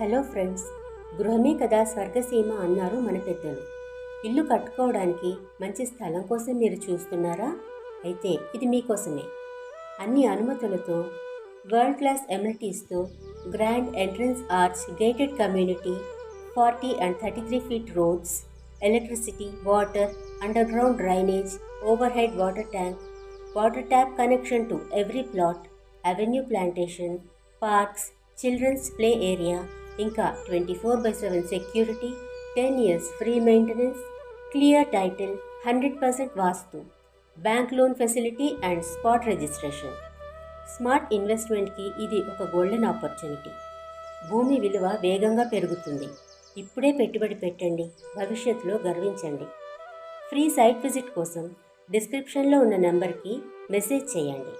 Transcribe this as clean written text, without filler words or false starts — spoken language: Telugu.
హలో ఫ్రెండ్స్, గృహమే కదా స్వర్గసీమ అన్నారు మన పెద్దలు. ఇల్లు కట్టుకోవడానికి మంచి స్థలం కోసం మీరు చూస్తున్నారా? అయితే ఇది మీకోసమే. అన్ని అనుమతులతో, వరల్డ్ క్లాస్ ఎమ్యూనిటీస్తో, grand entrance arch, gated community, 40 and 33 feet roads, electricity, water, underground drainage, overhead water tank, water tap connection to every plot, avenue plantation, parks, children's play area, ఇంకా 24/7 security, 10 years free maintenance, clear title, 100% vastu, bank loan facility and spot registration. Smart ఇన్వెస్ట్మెంట్కి ఇది ఒక గోల్డెన్ ఆపర్చునిటీ. భూమి విలువ వేగంగా పెరుగుతుంది. ఇప్పుడే పెట్టుబడి పెట్టండి, భవిష్యత్తులో గర్వించండి. ఫ్రీ సైట్ విజిట్ కోసం డిస్క్రిప్షన్లో ఉన్న నెంబర్కి మెసేజ్ చేయండి.